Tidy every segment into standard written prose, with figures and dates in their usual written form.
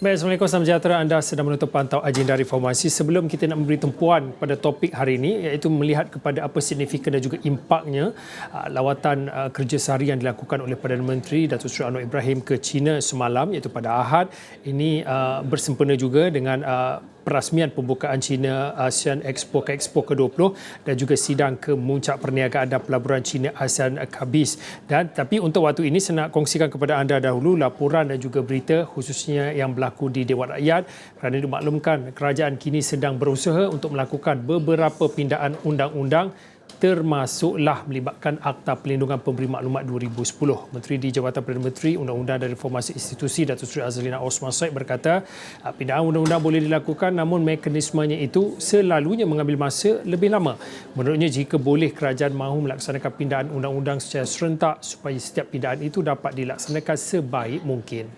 Baik, Assalamualaikum, salam sejahtera. Anda sedang menonton pantau agenda reformasi. Sebelum kita nak memberi tumpuan pada topik hari ini, iaitu melihat kepada apa signifikan dan juga impaknya lawatan kerja sehari yang dilakukan oleh Perdana Menteri Datuk Seri Anwar Ibrahim ke China semalam, iaitu pada Ahad. Ini bersempena juga dengan perasmian pembukaan China ASEAN Expo ke-20 dan juga sidang kemuncak perniagaan dan pelaburan China ASEAN KABIS. Tapi untuk waktu ini saya nak kongsikan kepada anda dahulu laporan dan juga berita khususnya yang berlaku di Dewan Rakyat, kerana dimaklumkan kerajaan kini sedang berusaha untuk melakukan beberapa pindaan undang-undang, termasuklah melibatkan Akta Perlindungan Pemberi Maklumat 2010. Menteri di Jabatan Perdana Menteri Undang-Undang dan Reformasi Institusi Datuk Seri Azlina Osman Said berkata, pindaan undang-undang boleh dilakukan namun mekanismenya itu selalunya mengambil masa lebih lama. Menurutnya, jika boleh, kerajaan mahu melaksanakan pindaan undang-undang secara serentak supaya setiap pindaan itu dapat dilaksanakan sebaik mungkin.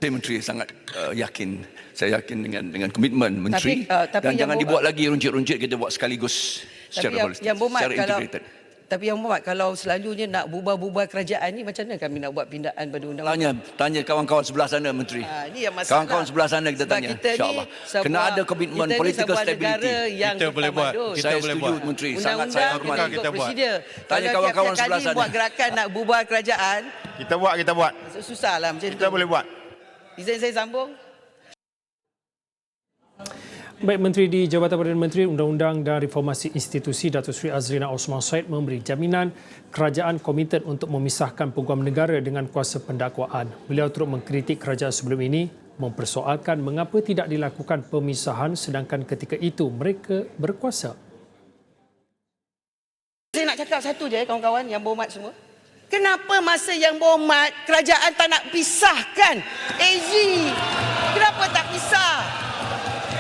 Menteri sangat yakin. Saya yakin dengan komitmen Menteri. Tapi dan jangan dibuat lagi runcit-runcit, kita buat sekaligus secara holistik, secara integrated. Tapi yang Muhammad, kalau selalunya nak bubar-bubar kerajaan ni, macam mana kami nak buat pindaan pada undang-undang? Tanya kawan-kawan sebelah sana, Menteri. Ini yang masalah. Kawan-kawan sebelah sana kita tanya, insyaAllah. Kena ada komitmen political stability. Kita boleh buat. Saya setuju, Menteri. Sangat saya hormat. Kita buat. Tanya kawan-kawan sebelah sana. Buat gerakan nak bubar kerajaan, kita buat. Susahlah macam tu. Kita boleh buat. Izin saya sambung. Baik, Menteri di Jabatan Perdana Menteri Undang-Undang dan Reformasi Institusi Datuk Seri Azlina Osman Said memberi jaminan kerajaan komited untuk memisahkan peguam negara dengan kuasa pendakwaan. Beliau turut mengkritik kerajaan sebelum ini mempersoalkan mengapa tidak dilakukan pemisahan sedangkan ketika itu mereka berkuasa. Saya nak cakap satu je, kawan-kawan yang berhormat semua. Kenapa masa yang berhormat kerajaan tak nak pisahkan AZ? Kenapa tak pisah?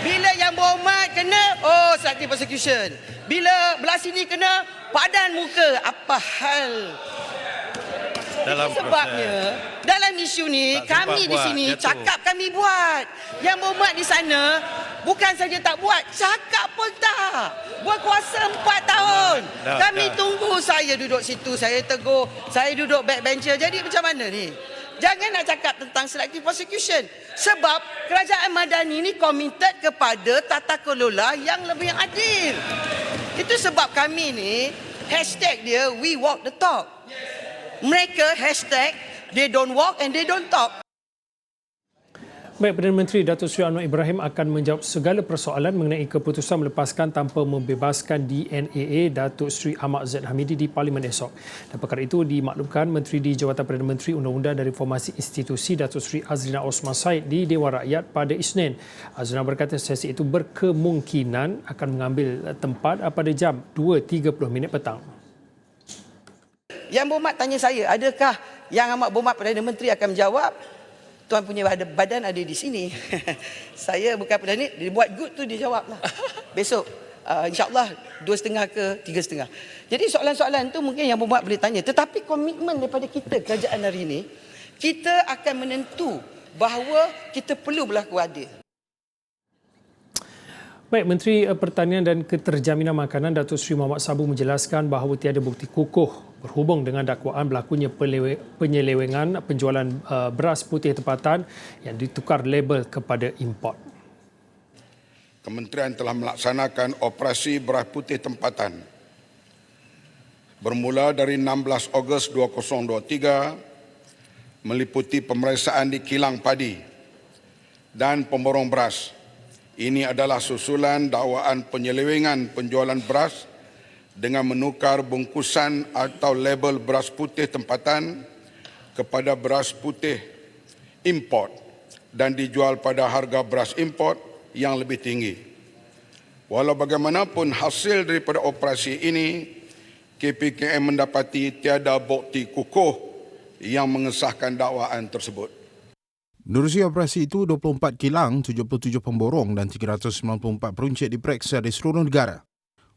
Bila yang berhormat kena, selective prosecution. Bila belah sini kena, padan muka. Apa hal? Dalam sebabnya, dalam isu ni, kami di sini cakap kami buat. Yang berhormat di sana, bukan saja tak buat, cakap pun tak. Berkuasa 4 tahun. Kami tunggu, saya duduk situ, saya tegur, saya duduk backbencher. Jadi macam mana ni? Jangan nak cakap tentang selective prosecution. Sebab kerajaan Madani ni komited kepada tata kelola yang lebih adil. Itu sebab kami ni, hashtag dia, we walk the talk. Mereka hashtag, they don't walk and they don't talk. Baik, Perdana Menteri Datuk Seri Anwar Ibrahim akan menjawab segala persoalan mengenai keputusan melepaskan tanpa membebaskan DNAA Datuk Seri Ahmad Zaid Hamidi di Parlimen esok. Dan perkara itu dimaklumkan Menteri di Jabatan Perdana Menteri Undang-Undang dan Reformasi Institusi Datuk Seri Azlina Osman Said di Dewan Rakyat pada Isnin. Azlina berkata sesi itu berkemungkinan akan mengambil tempat pada jam 2.30 petang. Yang berhormat tanya saya, adakah Yang Amat Berhormat Perdana Menteri akan menjawab? Tuan punya badan ada di sini. Saya bukan Perdana, dia buat good tu dia jawab lah. Besok, insyaAllah 2.30 ke 3.30. Jadi soalan-soalan tu mungkin Yang Berhormat boleh tanya. Tetapi komitmen daripada kita, kerajaan hari ini, kita akan menentu bahawa kita perlu berlaku adil. Baik, Menteri Pertanian dan Keterjaminan Makanan Datuk Seri Muhammad Sabu menjelaskan bahawa tiada bukti kukuh berhubung dengan dakwaan berlakunya penyelewengan penjualan beras putih tempatan yang ditukar label kepada import. Kementerian telah melaksanakan operasi beras putih tempatan bermula dari 16 Ogos 2023 meliputi pemeriksaan di kilang padi dan pemborong beras. Ini adalah susulan dakwaan penyelewengan penjualan beras dengan menukar bungkusan atau label beras putih tempatan kepada beras putih import dan dijual pada harga beras import yang lebih tinggi. Walau bagaimanapun hasil daripada operasi ini, KPKM mendapati tiada bukti kukuh yang mengesahkan dakwaan tersebut. Menerusi operasi itu, 24 kilang, 77 pemborong dan 394 peruncit diperiksa di seluruh negara.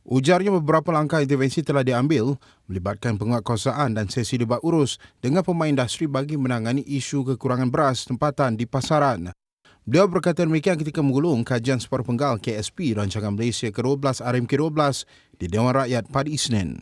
Ujarnya beberapa langkah intervensi telah diambil melibatkan penguatkuasaan dan sesi debat urus dengan pemain industri bagi menangani isu kekurangan beras tempatan di pasaran. Beliau berkata demikian ketika menggulung kajian separuh penggal KSP Rancangan Malaysia ke-12 RMK 12 di Dewan Rakyat pada Isnin.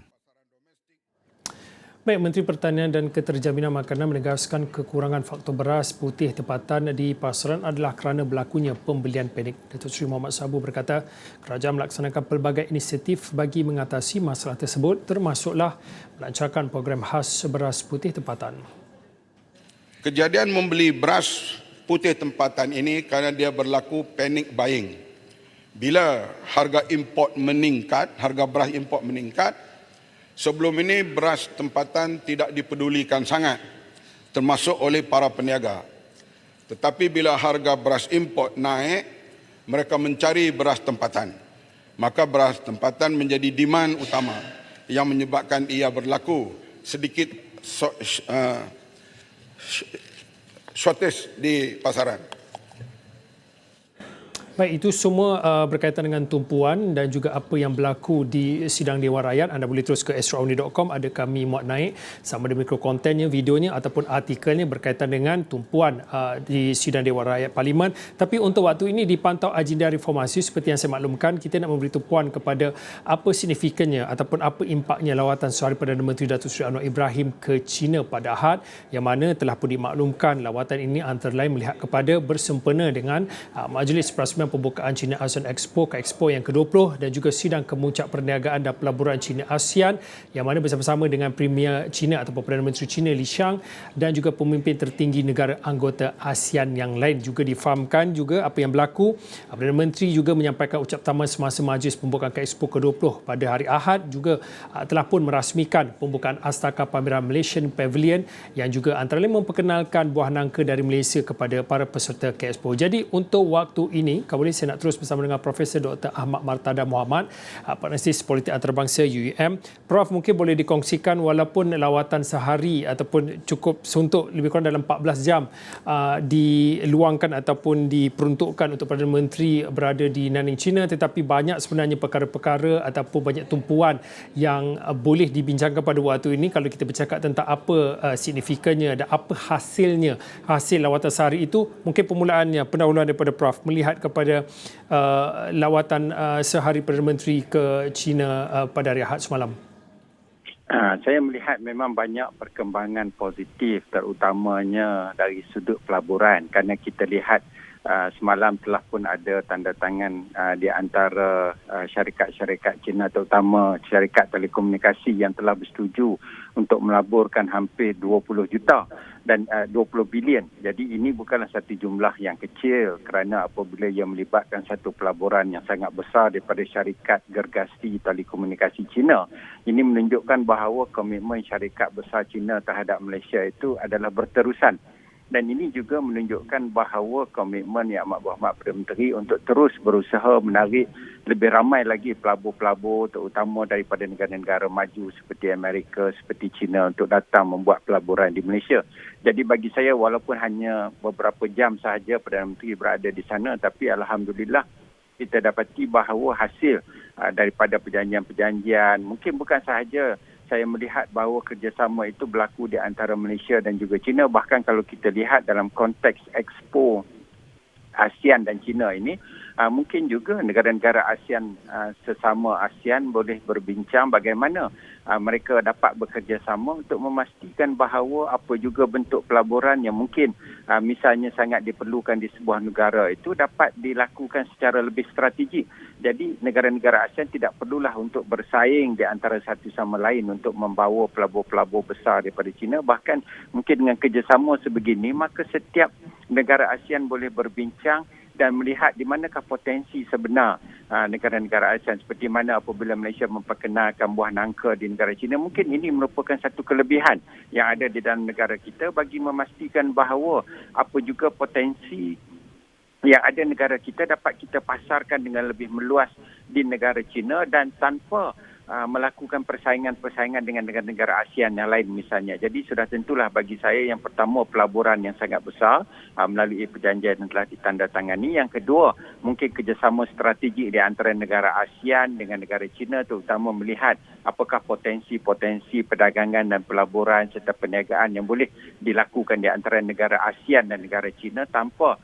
Baik, Menteri Pertanian dan Keterjaminan Makanan menegaskan kekurangan faktor beras putih tempatan di pasaran adalah kerana berlakunya pembelian panik. Datuk Seri Muhammad Sabu berkata, kerajaan melaksanakan pelbagai inisiatif bagi mengatasi masalah tersebut, termasuklah melancarkan program khas beras putih tempatan. Kejadian membeli beras putih tempatan ini kerana dia berlaku panic buying. Bila harga import meningkat, harga beras import meningkat, sebelum ini beras tempatan tidak dipedulikan sangat, termasuk oleh para peniaga. Tetapi bila harga beras import naik, mereka mencari beras tempatan. Maka beras tempatan menjadi demand utama yang menyebabkan ia berlaku sedikit shortage di pasaran. Baik, itu semua berkaitan dengan tumpuan dan juga apa yang berlaku di sidang Dewan Rakyat. Anda boleh terus ke astroauni.com, ada kami muat naik sama ada mikrokontennya, videonya ataupun artikelnya berkaitan dengan tumpuan di sidang Dewan Rakyat Parlimen. Tapi untuk waktu ini dipantau agenda reformasi seperti yang saya maklumkan, kita nak memberi tumpuan kepada apa signifikannya ataupun apa impaknya lawatan sehari Perdana Menteri Datuk Seri Anwar Ibrahim ke China pada Ahad, yang mana telah pun dimaklumkan lawatan ini antara lain melihat kepada bersempena dengan Majlis Perasmian pembukaan China ASEAN Expo ke Expo yang ke-20 dan juga sidang kemuncak perniagaan dan pelaburan China ASEAN yang mana bersama-sama dengan Premier China ataupun Perdana Menteri China Li Qiang dan juga pemimpin tertinggi negara anggota ASEAN yang lain. Juga difahamkan juga apa yang berlaku. Perdana Menteri juga menyampaikan ucap taman semasa Majlis pembukaan ke Expo ke-20 pada hari Ahad, juga telah pun merasmikan pembukaan Astaka Pameran Malaysian Pavilion yang juga antara lain memperkenalkan buah nangka dari Malaysia kepada para peserta ke Expo. Jadi untuk waktu ini, kalau boleh saya nak terus bersama dengan Profesor Dr. Ahmad Martada Muhammad, Penasihat Politik Antarabangsa UUM. Prof, mungkin boleh dikongsikan walaupun lawatan sehari ataupun cukup suntuk lebih kurang dalam 14 jam diluangkan ataupun diperuntukkan untuk Perdana Menteri berada di Nanning, China, tetapi banyak sebenarnya perkara-perkara ataupun banyak tumpuan yang boleh dibincangkan pada waktu ini kalau kita bercakap tentang apa signifikannya dan apa hasil lawatan sehari itu. Mungkin permulaannya pendahuluan daripada Prof melihat kepada lawatan sehari Perdana Menteri ke China pada hari Ahad semalam. Saya melihat memang banyak perkembangan positif, terutamanya dari sudut pelaburan, kerana kita lihat semalam telah pun ada tanda tangan di antara syarikat-syarikat China, terutama syarikat telekomunikasi yang telah bersetuju untuk melaburkan hampir 20 juta dan 20 bilion. Jadi ini bukanlah satu jumlah yang kecil kerana apabila ia melibatkan satu pelaburan yang sangat besar daripada syarikat gergasi telekomunikasi China. Ini menunjukkan bahawa komitmen syarikat besar China terhadap Malaysia itu adalah berterusan. Dan ini juga menunjukkan bahawa komitmen Yang Amat Berhormat Perdana Menteri untuk terus berusaha menarik lebih ramai lagi pelabur-pelabur, terutama daripada negara-negara maju seperti Amerika, seperti China, untuk datang membuat pelaburan di Malaysia. Jadi bagi saya, walaupun hanya beberapa jam sahaja Perdana Menteri berada di sana, tapi alhamdulillah kita dapati bahawa hasil daripada perjanjian-perjanjian, mungkin bukan sahaja saya melihat bahawa kerjasama itu berlaku di antara Malaysia dan juga China. Bahkan kalau kita lihat dalam konteks Expo ASEAN dan China ini, mungkin juga negara-negara ASEAN sesama ASEAN boleh berbincang bagaimana mereka dapat bekerjasama untuk memastikan bahawa apa juga bentuk pelaburan yang mungkin misalnya sangat diperlukan di sebuah negara itu dapat dilakukan secara lebih strategik. Jadi negara-negara ASEAN tidak perlulah untuk bersaing di antara satu sama lain untuk membawa pelabur-pelabur besar daripada China. Bahkan mungkin dengan kerjasama sebegini, maka setiap negara ASEAN boleh berbincang dan melihat di manakah potensi sebenar negara-negara ASEAN, seperti mana apabila Malaysia memperkenalkan buah nangka di negara China. Mungkin ini merupakan satu kelebihan yang ada di dalam negara kita bagi memastikan bahawa apa juga potensi yang ada negara kita dapat kita pasarkan dengan lebih meluas di negara China dan tanpa melakukan persaingan-persaingan dengan negara-negara ASEAN yang lain misalnya. Jadi sudah tentulah bagi saya, yang pertama pelaburan yang sangat besar melalui perjanjian yang telah ditandatangani. Yang kedua, mungkin kerjasama strategik di antara negara ASEAN dengan negara China, terutama melihat apakah potensi-potensi perdagangan dan pelaburan serta perniagaan yang boleh dilakukan di antara negara ASEAN dan negara China tanpa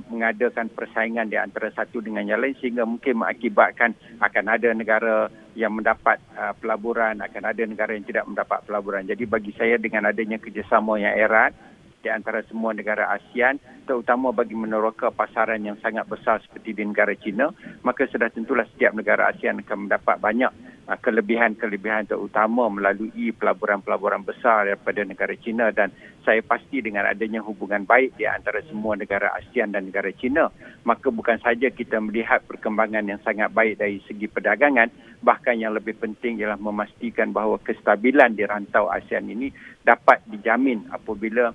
mengadakan persaingan di antara satu dengan yang lain sehingga mungkin mengakibatkan akan ada negara yang mendapat pelaburan, akan ada negara yang tidak mendapat pelaburan. Jadi bagi saya dengan adanya kerjasama yang erat di antara semua negara ASEAN, terutama bagi meneroka pasaran yang sangat besar seperti di negara China, maka sudah tentulah setiap negara ASEAN akan mendapat banyak kelebihan-kelebihan terutama melalui pelaburan-pelaburan besar daripada negara China, dan saya pasti dengan adanya hubungan baik di antara semua negara ASEAN dan negara China, maka bukan saja kita melihat perkembangan yang sangat baik dari segi perdagangan, bahkan yang lebih penting ialah memastikan bahawa kestabilan di rantau ASEAN ini dapat dijamin apabila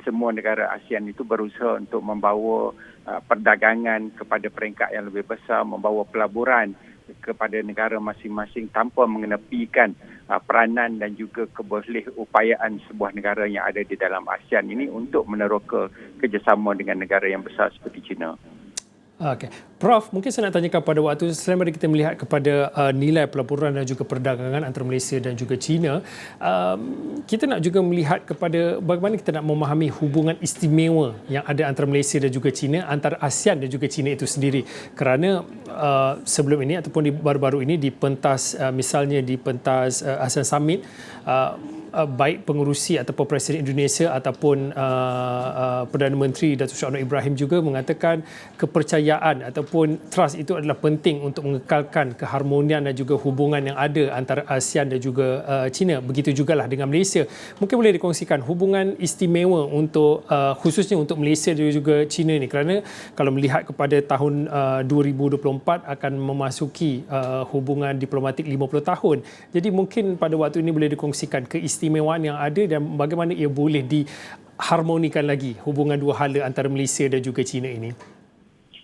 semua negara ASEAN itu berusaha untuk membawa perdagangan kepada peringkat yang lebih besar, membawa pelaburan kepada negara masing-masing tanpa mengenepikan peranan dan juga kebolehupayaan sebuah negara yang ada di dalam ASEAN ini untuk meneroka kerjasama dengan negara yang besar seperti China. Okey. Prof, mungkin saya nak tanyakan pada waktu selain daripada kita melihat kepada nilai pelaburan dan juga perdagangan antara Malaysia dan juga China, kita nak juga melihat kepada bagaimana kita nak memahami hubungan istimewa yang ada antara Malaysia dan juga China, antara ASEAN dan juga China itu sendiri. Kerana sebelum ini ataupun baru-baru ini di pentas, misalnya di pentas ASEAN Summit, baik pengerusi ataupun Presiden Indonesia ataupun Perdana Menteri Datuk Seri Anwar Ibrahim juga mengatakan kepercayaan ataupun trust itu adalah penting untuk mengekalkan keharmonian dan juga hubungan yang ada antara ASEAN dan juga China. Begitu jugalah dengan Malaysia. Mungkin boleh dikongsikan hubungan istimewa untuk khususnya untuk Malaysia dan juga China ni, kerana kalau melihat kepada tahun 2024 akan memasuki hubungan diplomatik 50 tahun. Jadi mungkin pada waktu ini boleh dikongsikan keistimewaan yang ada dan bagaimana ia boleh diharmonikan lagi hubungan dua hala antara Malaysia dan juga China ini.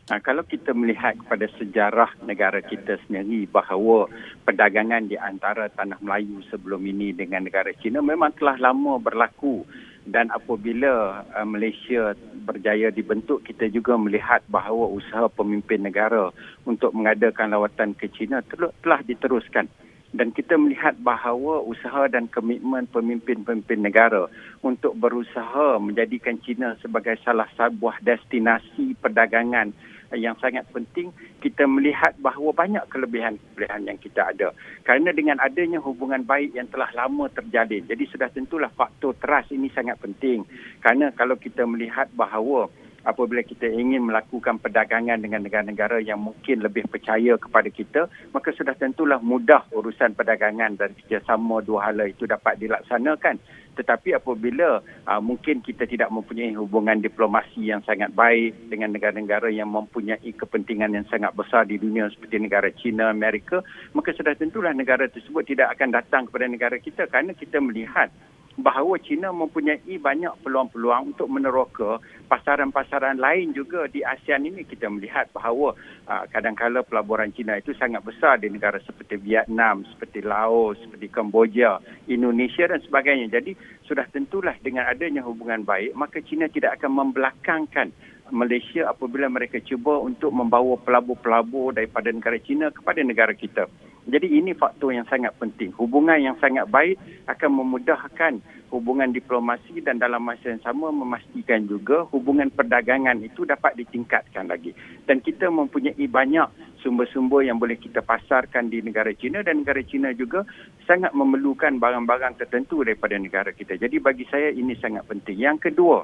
Kalau kita melihat kepada sejarah negara kita sendiri bahawa perdagangan di antara tanah Melayu sebelum ini dengan negara China memang telah lama berlaku, dan apabila Malaysia berjaya dibentuk, kita juga melihat bahawa usaha pemimpin negara untuk mengadakan lawatan ke China telah diteruskan. Dan kita melihat bahawa usaha dan komitmen pemimpin-pemimpin negara untuk berusaha menjadikan China sebagai salah sebuah destinasi perdagangan yang sangat penting, kita melihat bahawa banyak kelebihan-kelebihan yang kita ada. Kerana dengan adanya hubungan baik yang telah lama terjalin, jadi sudah tentulah faktor trust ini sangat penting. Kerana kalau kita melihat bahawa apabila kita ingin melakukan perdagangan dengan negara-negara yang mungkin lebih percaya kepada kita, maka sudah tentulah mudah urusan perdagangan dan kerjasama dua hala itu dapat dilaksanakan. Tetapi apabila mungkin kita tidak mempunyai hubungan diplomasi yang sangat baik dengan negara-negara yang mempunyai kepentingan yang sangat besar di dunia seperti negara China, Amerika, maka sudah tentulah negara tersebut tidak akan datang kepada negara kita, kerana kita melihat bahawa China mempunyai banyak peluang-peluang untuk meneroka pasaran-pasaran lain juga di ASEAN ini. Kita melihat bahawa kadang-kala pelaburan China itu sangat besar di negara seperti Vietnam, seperti Laos, seperti Kemboja, Indonesia dan sebagainya. Jadi sudah tentulah dengan adanya hubungan baik, maka China tidak akan membelakangkan Malaysia apabila mereka cuba untuk membawa pelabur-pelabur daripada negara China kepada negara kita. Jadi ini faktor yang sangat penting. Hubungan yang sangat baik akan memudahkan hubungan diplomasi dan dalam masa yang sama memastikan juga hubungan perdagangan itu dapat ditingkatkan lagi. Dan kita mempunyai banyak sumber-sumber yang boleh kita pasarkan di negara China, dan negara China juga sangat memerlukan barang-barang tertentu daripada negara kita. Jadi bagi saya ini sangat penting. Yang kedua,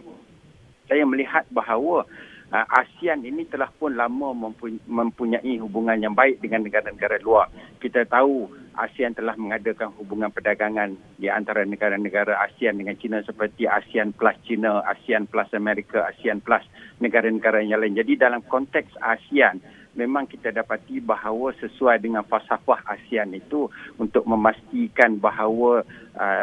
saya melihat bahawa ASEAN ini telah pun lama mempunyai hubungan yang baik dengan negara-negara luar. Kita tahu ASEAN telah mengadakan hubungan perdagangan di antara negara-negara ASEAN dengan China seperti ASEAN Plus China, ASEAN Plus Amerika, ASEAN Plus negara-negara yang lain. Jadi dalam konteks ASEAN, memang kita dapati bahawa sesuai dengan falsafah ASEAN itu untuk memastikan bahawa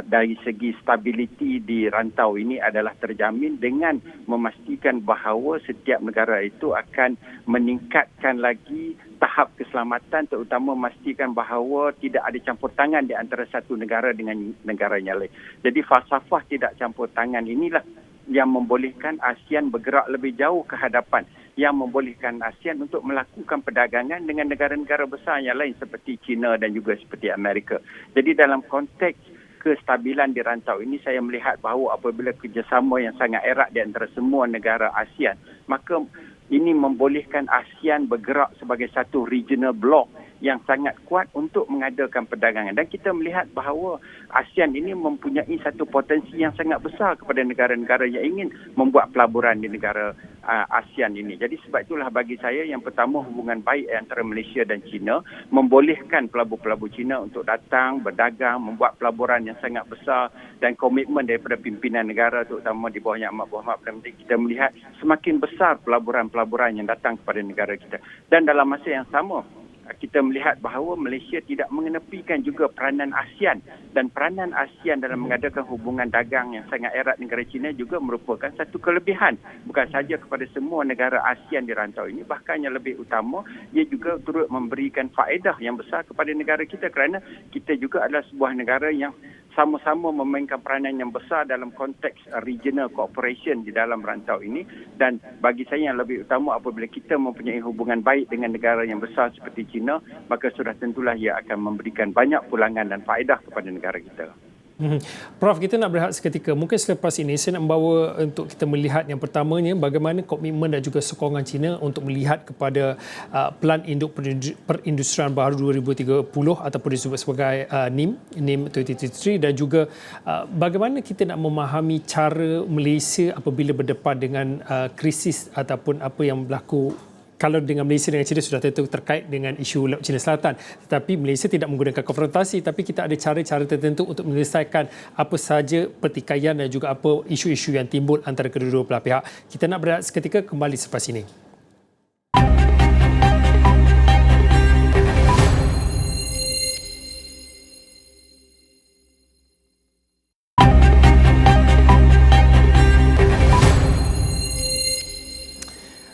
dari segi stabiliti di rantau ini adalah terjamin dengan memastikan bahawa setiap negara itu akan meningkatkan lagi tahap keselamatan, terutama memastikan bahawa tidak ada campur tangan di antara satu negara dengan negara yang lain. Jadi falsafah tidak campur tangan inilah yang membolehkan ASEAN bergerak lebih jauh ke hadapan, yang membolehkan ASEAN untuk melakukan perdagangan dengan negara-negara besar yang lain seperti China dan juga seperti Amerika. Jadi dalam konteks kestabilan di rantau ini, saya melihat bahawa apabila kerjasama yang sangat erat di antara semua negara ASEAN, maka ini membolehkan ASEAN bergerak sebagai satu regional block yang sangat kuat untuk mengadakan perdagangan. Dan kita melihat bahawa ASEAN ini mempunyai satu potensi yang sangat besar kepada negara-negara yang ingin membuat pelaburan di negara ASEAN ini. Jadi sebab itulah bagi saya yang pertama, hubungan baik antara Malaysia dan China membolehkan pelabur-pelabur China untuk datang, berdagang, membuat pelaburan yang sangat besar, dan komitmen daripada pimpinan negara terutama di bawah Yang Amat Berhormat Perdana Menteri, kita melihat semakin besar pelaburan-pelaburan yang datang kepada negara kita. Dan dalam masa yang sama, kita melihat bahawa Malaysia tidak mengenepikan juga peranan ASEAN, dan peranan ASEAN dalam mengadakan hubungan dagang yang sangat erat negara China juga merupakan satu kelebihan bukan sahaja kepada semua negara ASEAN di rantau ini, bahkan yang lebih utama ia juga turut memberikan faedah yang besar kepada negara kita, kerana kita juga adalah sebuah negara yang sama-sama memainkan peranan yang besar dalam konteks regional cooperation di dalam rantau ini. Dan bagi saya yang lebih utama, apabila kita mempunyai hubungan baik dengan negara yang besar seperti China, maka sudah tentulah ia akan memberikan banyak pulangan dan faedah kepada negara kita. Prof, kita nak berehat seketika. Mungkin selepas ini saya nak membawa untuk kita melihat yang pertamanya bagaimana komitmen dan juga sokongan China untuk melihat kepada Plan Induk Perindustrian Baharu 2030 ataupun disebut sebagai NIM 2033, dan juga bagaimana kita nak memahami cara Malaysia apabila berdepan dengan krisis ataupun apa yang berlaku. Kalau dengan Malaysia dengan China sudah tentu terkait dengan isu Laut China Selatan. Tetapi Malaysia tidak menggunakan konfrontasi, tapi kita ada cara-cara tertentu untuk menyelesaikan apa sahaja pertikaian dan juga apa isu-isu yang timbul antara kedua-dua belah pihak. Kita nak berehat seketika, kembali selepas ini.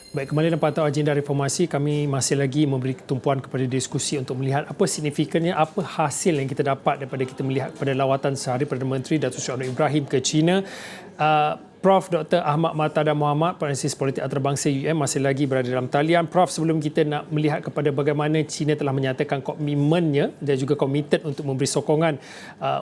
Baik, kembali dalam pantauan agenda reformasi, kami masih lagi memberi tumpuan kepada diskusi untuk melihat apa signifikannya, apa hasil yang kita dapat daripada kita melihat pada lawatan sehari Perdana Menteri Datuk Seri Anwar Ibrahim ke China. Prof. Dr. Ahmad Matada Mohamad, Penganalisis Politik Antarabangsa UM, masih lagi berada dalam talian. Prof, sebelum kita nak melihat kepada bagaimana China telah menyatakan komitmennya dan juga komited untuk memberi sokongan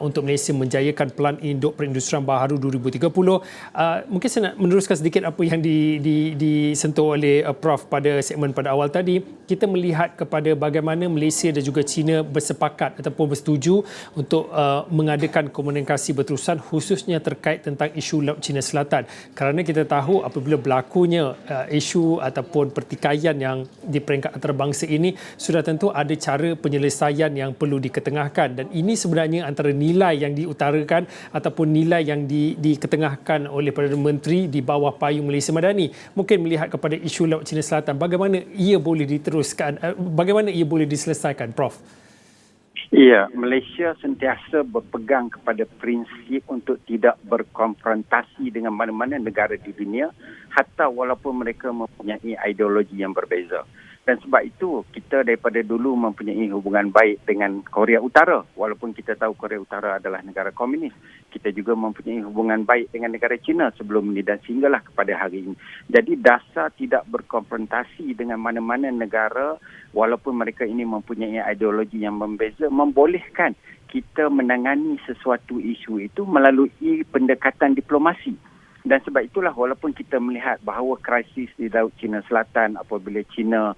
untuk Malaysia menjayakan Pelan Induk Perindustrian Baharu 2030, mungkin saya nak meneruskan sedikit apa yang disentuh oleh Prof pada segmen pada awal tadi. Kita melihat kepada bagaimana Malaysia dan juga China bersepakat ataupun bersetuju untuk mengadakan komunikasi berterusan, khususnya terkait tentang isu Laut China Selatan. Kerana kita tahu apabila berlakunya isu ataupun pertikaian yang di peringkat antarabangsa ini, sudah tentu ada cara penyelesaian yang perlu diketengahkan, dan ini sebenarnya antara nilai yang diutarakan ataupun nilai yang diketengahkan oleh Perdana Menteri di bawah payung Malaysia Madani. Mungkin melihat kepada isu Laut China Selatan, bagaimana ia boleh diteruskan, bagaimana ia boleh diselesaikan, Prof? Ya, Malaysia sentiasa berpegang kepada prinsip untuk tidak berkonfrontasi dengan mana-mana negara di dunia, hatta walaupun mereka mempunyai ideologi yang berbeza. Dan sebab itu kita daripada dulu mempunyai hubungan baik dengan Korea Utara, walaupun kita tahu Korea Utara adalah negara komunis. Kita juga mempunyai hubungan baik dengan negara China sebelum ini dan sehinggalah kepada hari ini. Jadi dasar tidak berkonfrontasi dengan mana-mana negara walaupun mereka ini mempunyai ideologi yang berbeza membolehkan kita menangani sesuatu isu itu melalui pendekatan diplomasi. Dan sebab itulah walaupun kita melihat bahawa krisis di Laut China Selatan apabila China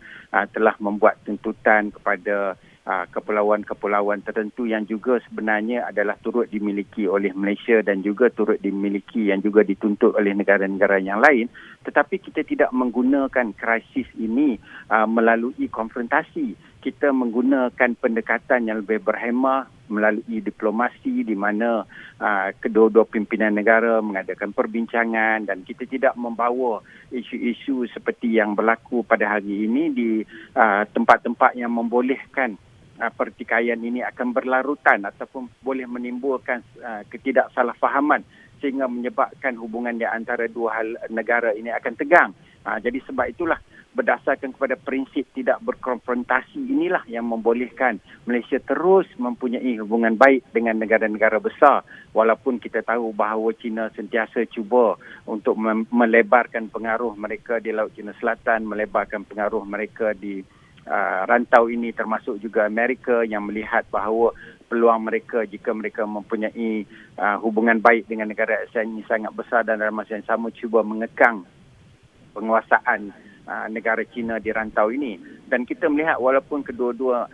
telah membuat tuntutan kepada kepulauan-kepulauan tertentu yang juga sebenarnya adalah turut dimiliki oleh Malaysia dan juga turut dimiliki yang juga dituntut oleh negara-negara yang lain, tetapi kita tidak menggunakan krisis ini melalui konfrontasi. Kita menggunakan pendekatan yang lebih berhemah melalui diplomasi di mana kedua-dua pimpinan negara mengadakan perbincangan, dan kita tidak membawa isu-isu seperti yang berlaku pada hari ini di tempat-tempat yang membolehkan pertikaian ini akan berlarutan ataupun boleh menimbulkan ketidaksalahfahaman sehingga menyebabkan hubungan di antara dua negara ini akan tegang. Jadi sebab itulah berdasarkan kepada prinsip tidak berkonfrontasi inilah yang membolehkan Malaysia terus mempunyai hubungan baik dengan negara-negara besar, walaupun kita tahu bahawa China sentiasa cuba untuk melebarkan pengaruh mereka di Laut China Selatan, melebarkan pengaruh mereka di rantau ini, termasuk juga Amerika yang melihat bahawa peluang mereka jika mereka mempunyai hubungan baik dengan negara ASEAN ini sangat besar, dan dalam masa yang sama cuba mengekang penguasaan negara China di rantau ini. Dan kita melihat walaupun kedua-dua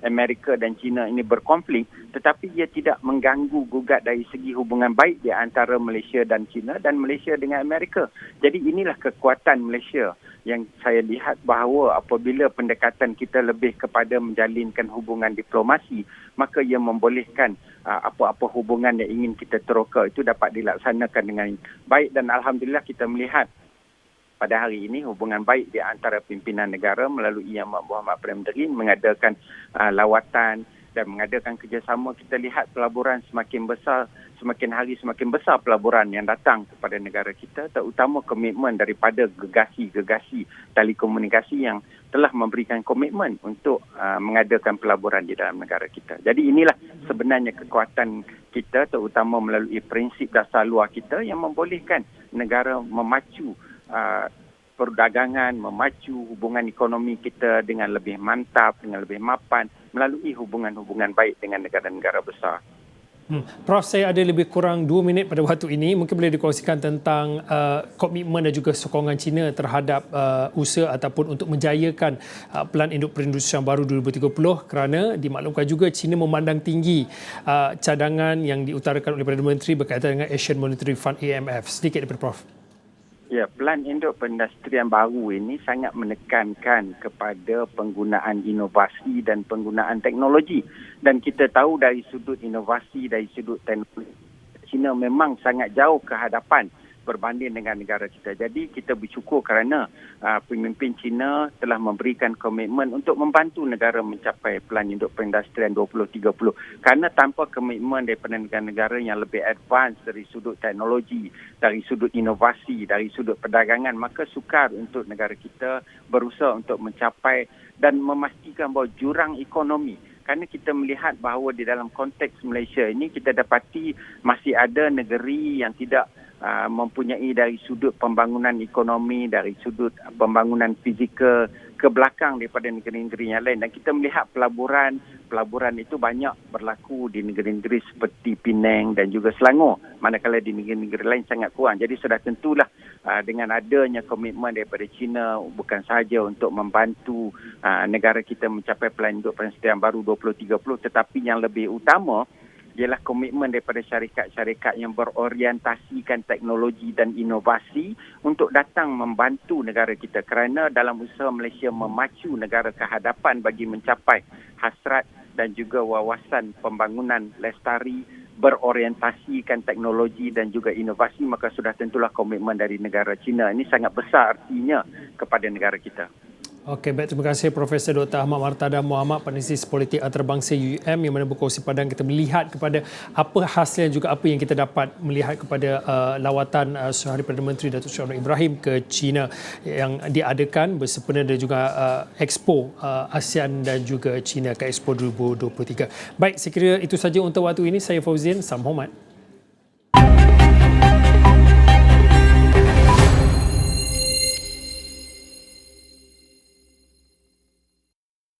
Amerika dan China ini berkonflik, tetapi ia tidak mengganggu gugat dari segi hubungan baik di antara Malaysia dan China dan Malaysia dengan Amerika. Jadi inilah kekuatan Malaysia yang saya lihat bahawa apabila pendekatan kita lebih kepada menjalinkan hubungan diplomasi, maka ia membolehkan apa-apa hubungan yang ingin kita teroka itu dapat dilaksanakan dengan baik. Dan alhamdulillah kita melihat pada hari ini hubungan baik di antara pimpinan negara melalui Yang Amat Berhormat Perdana Menteri mengadakan lawatan dan mengadakan kerjasama. Kita lihat pelaburan semakin besar, semakin hari semakin besar pelaburan yang datang kepada negara kita, terutama komitmen daripada gegasi-gegasi telekomunikasi yang telah memberikan komitmen untuk mengadakan pelaburan di dalam negara kita. Jadi inilah sebenarnya kekuatan kita, terutama melalui prinsip dasar luar kita yang membolehkan negara memacu perdagangan, memacu hubungan ekonomi kita dengan lebih mantap, dengan lebih mapan melalui hubungan-hubungan baik dengan negara-negara besar. Prof, saya ada lebih kurang 2 minit pada waktu ini. Mungkin boleh dikongsikan tentang komitmen dan juga sokongan China terhadap usaha ataupun untuk menjayakan Pelan Induk Perindustrian Baru 2030, kerana dimaklumkan juga China memandang tinggi cadangan yang diutarakan oleh Perdana Menteri berkaitan dengan Asian Monetary Fund AMF. Sedikit daripada Prof. Ya, Pelan Induk Perindustrian Baru ini sangat menekankan kepada penggunaan inovasi dan penggunaan teknologi. Dan kita tahu dari sudut inovasi, dari sudut teknologi, China memang sangat jauh ke hadapan berbanding dengan negara kita. Jadi kita bersyukur kerana pemimpin China telah memberikan komitmen untuk membantu negara mencapai Pelan Induk Perindustrian 2030. Kerana tanpa komitmen daripada negara-negara yang lebih advance dari sudut teknologi, dari sudut inovasi, dari sudut perdagangan, maka sukar untuk negara kita berusaha untuk mencapai dan memastikan bahawa jurang ekonomi. Kerana kita melihat bahawa di dalam konteks Malaysia ini kita dapati masih ada negeri yang tidak mempunyai dari sudut pembangunan ekonomi, dari sudut pembangunan fizikal ke belakang daripada negeri-negeri yang lain. Dan kita melihat pelaburan itu banyak berlaku di negeri-negeri seperti Penang dan juga Selangor, manakala di negeri-negeri lain sangat kurang. Jadi sudah tentulah dengan adanya komitmen daripada China bukan sahaja untuk membantu negara kita mencapai Pelan Induk Perindustrian Baru 2030, tetapi yang lebih utama ialah komitmen daripada syarikat-syarikat yang berorientasikan teknologi dan inovasi untuk datang membantu negara kita, kerana dalam usaha Malaysia memacu negara ke hadapan bagi mencapai hasrat dan juga wawasan pembangunan lestari berorientasikan teknologi dan juga inovasi, maka sudah tentulah komitmen dari negara China ini sangat besar artinya kepada negara kita. Okey, baik, terima kasih Profesor Dr. Ahmad Martada Muhammad, Peneliti Politik Antarabangsa UUM, yang mana berkongsi padang kita melihat kepada apa hasil dan juga apa yang kita dapat melihat kepada lawatan Sehari Perdana Menteri Datuk Seri Anwar Ibrahim ke China yang diadakan bersempena dan juga Expo ASEAN dan juga China ke Expo 2023. Baik, saya kira itu saja untuk waktu ini. Saya Fauzin, salam hormat.